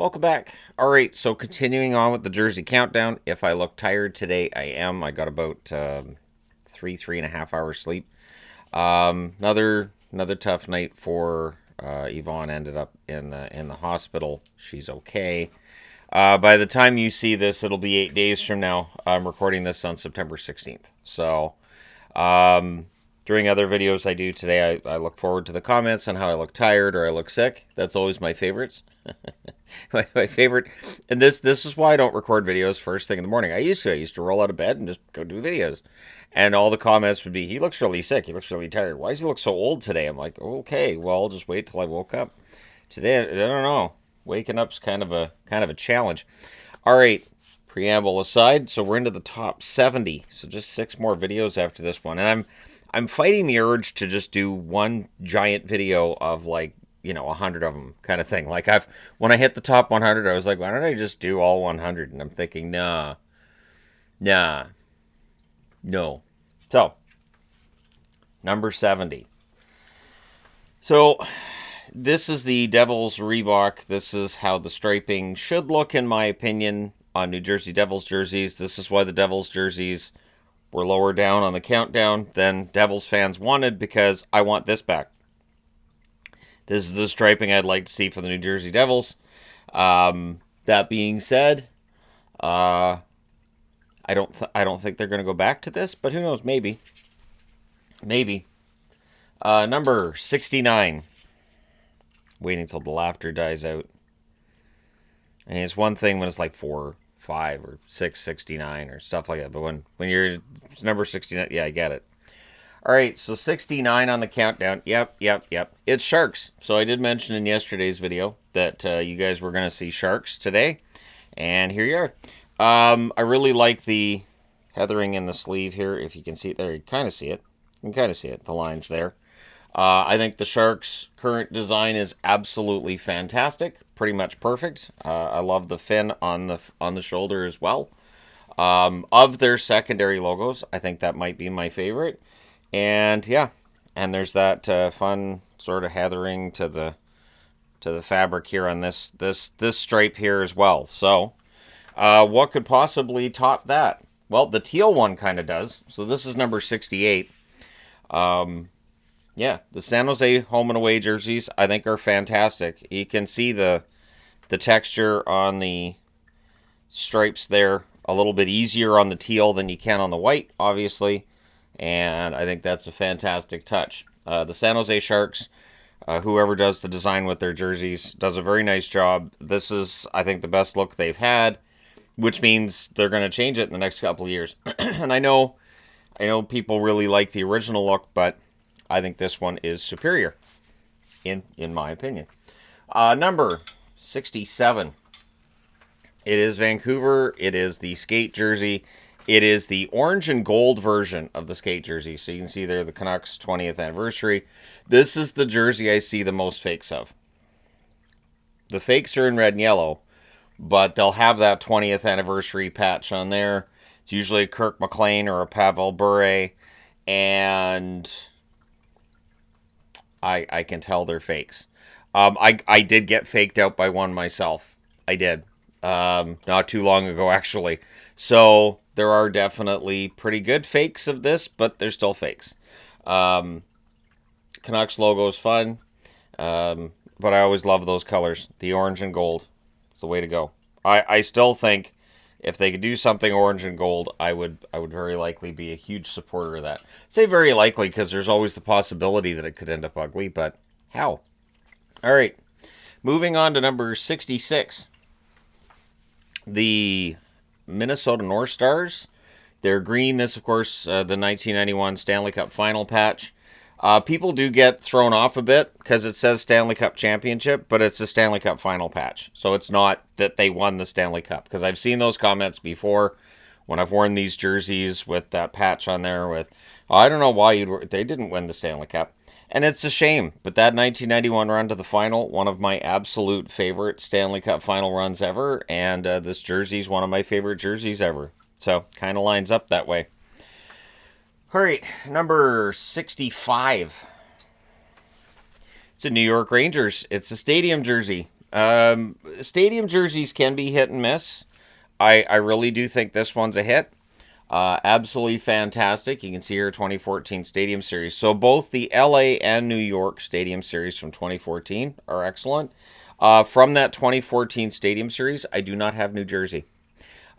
Welcome back. All right, so continuing on with the jersey countdown. If I look tired today, I am. I got about 3.5 hours sleep. Another tough night for Yvonne. Ended up in the hospital. She's okay. By the time you see this, it'll be 8 days from now. I'm recording this on September 16th. So, during other videos I do today, I look forward to the comments on how I look tired or I look sick. That's always my favorites. my favorite, and this is why I don't record videos first thing in the morning. I used to roll out of bed and just go do videos, and all the comments would be, "He looks really sick. He looks really tired. Why does he look so old today?" I'm like, okay, well, I'll just wait till I woke up. Today, I don't know. Waking up's kind of a challenge. All right, preamble aside, so we're into the top 70. So just 6 more videos after this one, and I'm fighting the urge to just do one giant video of 100 of them kind of thing. Like when I hit the top 100, I was like, why don't I just do all 100? And I'm thinking, no. So, number 70. So, this is the Devils Reebok. This is how the striping should look, in my opinion, on New Jersey Devils jerseys. This is why the Devils jerseys were lower down on the countdown than Devils fans wanted, because I want this back. This is the striping I'd like to see for the New Jersey Devils. That being said, I don't think they're going to go back to this, but who knows? Maybe. Number 69. Waiting until the laughter dies out. And it's one thing when it's like 4, 5, or 669 or stuff like that. But when you're number 69, yeah, I get it. All right, so 69 on the countdown. Yep. It's Sharks. So I did mention in yesterday's video that you guys were going to see Sharks today. And here you are. I really like the heathering in the sleeve here. If you can see it there, you kind of see it. You can kind of see it, the lines there. I think the Sharks' current design is absolutely fantastic. Pretty much perfect. I love the fin on the shoulder as well. Of their secondary logos, I think that might be my favorite. And yeah, and there's that fun sort of heathering to the fabric here on this stripe here as well. So, what could possibly top that? Well, the teal one kind of does. So this is number 68. Yeah, the San Jose home and away jerseys I think are fantastic. You can see the texture on the stripes there a little bit easier on the teal than you can on the white, obviously. And I think that's a fantastic touch. The San Jose Sharks, whoever does the design with their jerseys, does a very nice job. This is, I think, the best look they've had, which means they're going to change it in the next couple of years. And I know people really like the original look, but I think this one is superior, in my opinion. Number 67. It is Vancouver. It is the skate jersey. It is the orange and gold version of the skate jersey. So you can see there the Canucks 20th anniversary. This is the jersey I see the most fakes of. The fakes are in red and yellow, but they'll have that 20th anniversary patch on there. It's usually a Kirk McLean or a Pavel Bure, and I can tell they're fakes. I did get faked out by one myself. I did. Not too long ago, actually. So there are definitely pretty good fakes of this, but they're still fakes. Canucks logo is fun, but I always love those colors. The orange and gold. It's the way to go. I still think if they could do something orange and gold, I would very likely be a huge supporter of that. I say very likely because there's always the possibility that it could end up ugly, but how? All right. Moving on to number 66. The Minnesota North Stars. They're green. This, of course, the 1991 Stanley Cup Final patch. People do get thrown off a bit because it says Stanley Cup Championship, but it's a Stanley Cup Final patch. So it's not that they won the Stanley Cup, because I've seen those comments before when I've worn these jerseys with that patch on there with, oh, I don't know why they didn't win the Stanley Cup. And it's a shame, but that 1991 run to the final, one of my absolute favorite Stanley Cup final runs ever, and this jersey is one of my favorite jerseys ever. So, kind of lines up that way. All right, number 65. It's a New York Rangers. It's a stadium jersey. Stadium jerseys can be hit and miss. I really do think this one's a hit. Absolutely fantastic. You can see here 2014 Stadium Series. So both the LA and New York Stadium Series from 2014 are excellent. From that 2014 Stadium Series, I do not have New Jersey.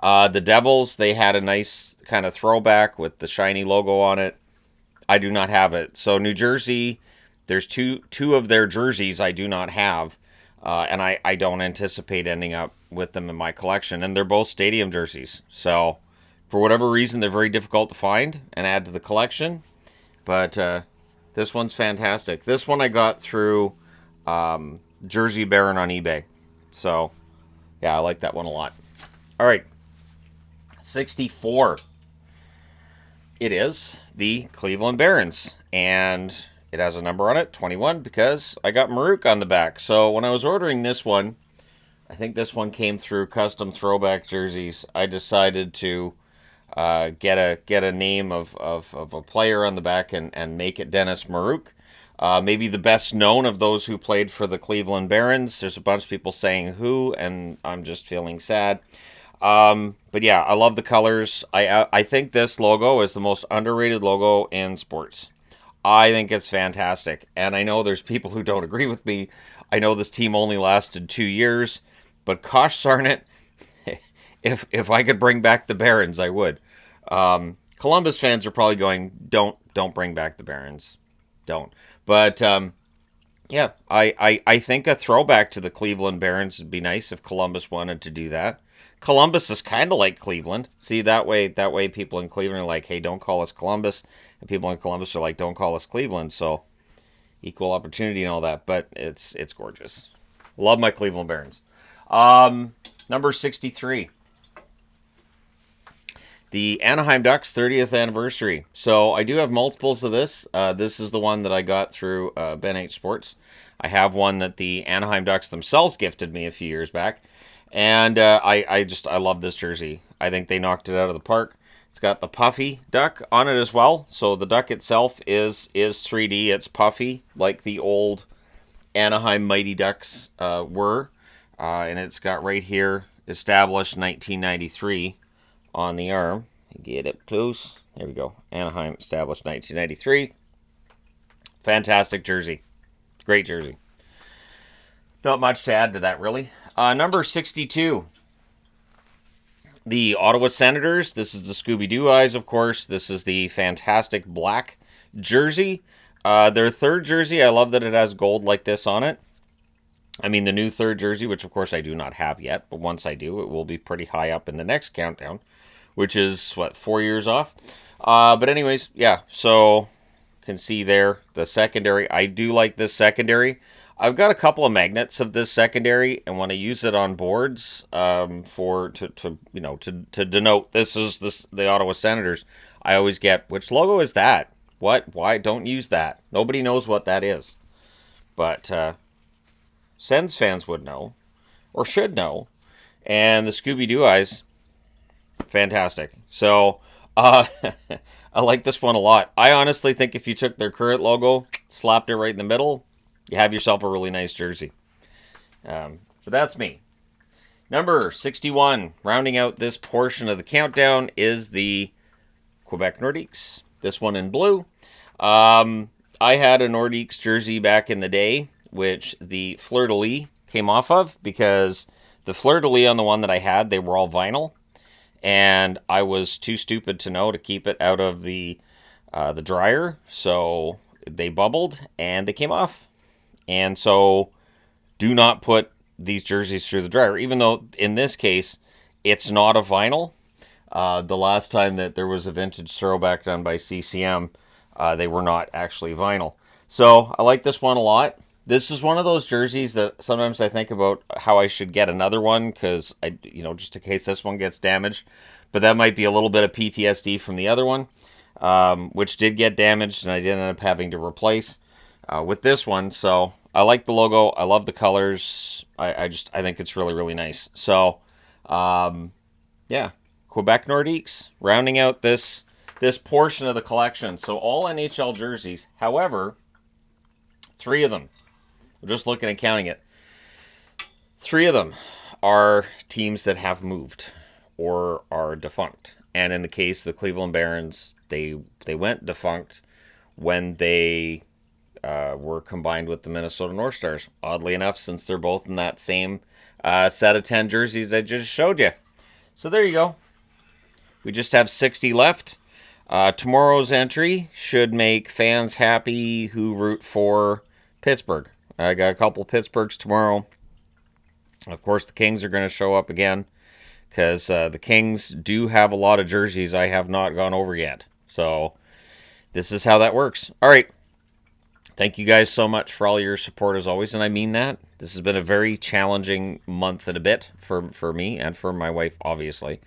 The Devils, they had a nice kind of throwback with the shiny logo on it. I do not have it. So New Jersey, there's two of their jerseys I do not have. And I don't anticipate ending up with them in my collection. And they're both stadium jerseys. So for whatever reason, they're very difficult to find and add to the collection. But this one's fantastic. This one I got through Jersey Baron on eBay. So, yeah, I like that one a lot. All right. 64. It is the Cleveland Barons. And it has a number on it, 21, because I got Maruk on the back. So when I was ordering this one, I think this one came through Custom Throwback Jerseys. I decided to get a name of a player on the back and make it Dennis Maruk. Maybe the best known of those who played for the Cleveland Barons. There's a bunch of people saying who, and I'm just feeling sad. But yeah, I love the colors. I think this logo is the most underrated logo in sports. I think it's fantastic. And I know there's people who don't agree with me. I know this team only lasted 2 years, but gosh darn it, if I could bring back the Barons, I would. Columbus fans are probably going, don't bring back the Barons. Don't. But yeah, I think a throwback to the Cleveland Barons would be nice if Columbus wanted to do that. Columbus is kind of like Cleveland. See, that way people in Cleveland are like, hey, don't call us Columbus. And people in Columbus are like, don't call us Cleveland. So equal opportunity and all that. But it's gorgeous. Love my Cleveland Barons. Number 63. The Anaheim Ducks 30th anniversary. So I do have multiples of this. This is the one that I got through Ben H Sports. I have one that the Anaheim Ducks themselves gifted me a few years back. And I love this jersey. I think they knocked it out of the park. It's got the puffy duck on it as well. So the duck itself is 3D. It's puffy like the old Anaheim Mighty Ducks were. And it's got right here, established 1993 on the arm. Get it close. There we go. Anaheim, established 1993. Fantastic jersey. Great jersey. Not much to add to that, really. Number 62. The Ottawa Senators. This is the Scooby-Doo eyes, of course. This is the fantastic black jersey. Their third jersey, I love that it has gold like this on it. I mean, the new third jersey, which of course I do not have yet, but once I do, it will be pretty high up in the next countdown, which is, 4 years off? But anyways, yeah, so can see there the secondary. I do like this secondary. I've got a couple of magnets of this secondary, and when I use it on boards to denote this is the Ottawa Senators, I always get, which logo is that? What? Why? Don't use that. Nobody knows what that is. But Sens fans would know, or should know. And the Scooby-Doo eyes, fantastic. So I like this one a lot. I honestly think if you took their current logo, slapped it right in the middle, you have yourself a really nice jersey. But that's me. Number 61, rounding out this portion of the countdown, is the Quebec Nordiques. This one in blue. I had a Nordiques jersey back in the day, which the fleur-de-lis came off of, because the fleur-de-lis on the one that I had, they were all vinyl. And I was too stupid to know to keep it out of the dryer, so they bubbled and they came off. And so do not put these jerseys through the dryer, even though in this case it's not a vinyl. The last time that there was a vintage throwback done by CCM, they were not actually vinyl. So I like this one a lot. This is one of those jerseys that sometimes I think about how I should get another one, because just in case this one gets damaged. But that might be a little bit of PTSD from the other one, which did get damaged, and I did end up having to replace with this one. So I like the logo. I love the colors. I think it's really, really nice. So yeah, Quebec Nordiques, rounding out this portion of the collection. So all NHL jerseys. However, 3 of them. We're just looking and counting it. 3 of them are teams that have moved or are defunct. And in the case of the Cleveland Barons, they went defunct when they were combined with the Minnesota North Stars. Oddly enough, since they're both in that same set of 10 jerseys I just showed you. So there you go. We just have 60 left. Tomorrow's entry should make fans happy who root for Pittsburgh. I got a couple Pittsburghs tomorrow. Of course, the Kings are going to show up again because the Kings do have a lot of jerseys I have not gone over yet. So this is how that works. All right. Thank you guys so much for all your support as always, and I mean that. This has been a very challenging month and a bit for me and for my wife, obviously.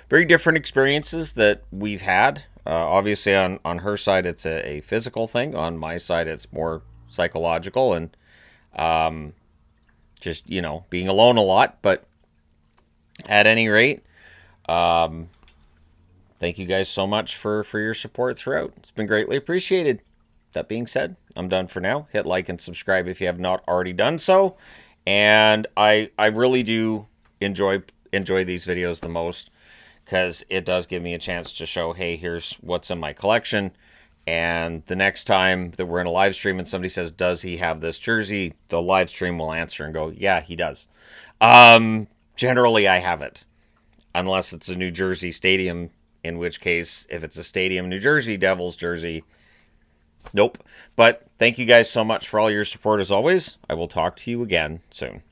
Very different experiences that we've had. Obviously, on her side, it's a physical thing. On my side, it's more psychological and just, being alone a lot. But at any rate, thank you guys so much for your support throughout. It's been greatly appreciated. That being said, I'm done for now. Hit like and subscribe if you have not already done so. And I really do enjoy these videos the most because it does give me a chance to show, hey, here's what's in my collection. And the next time that we're in a live stream and somebody says, does he have this jersey? The live stream will answer and go, yeah, he does. Generally, I have it. Unless it's a New Jersey stadium, in which case, if it's a stadium New Jersey Devils jersey, nope. But thank you guys so much for all your support as always. I will talk to you again soon.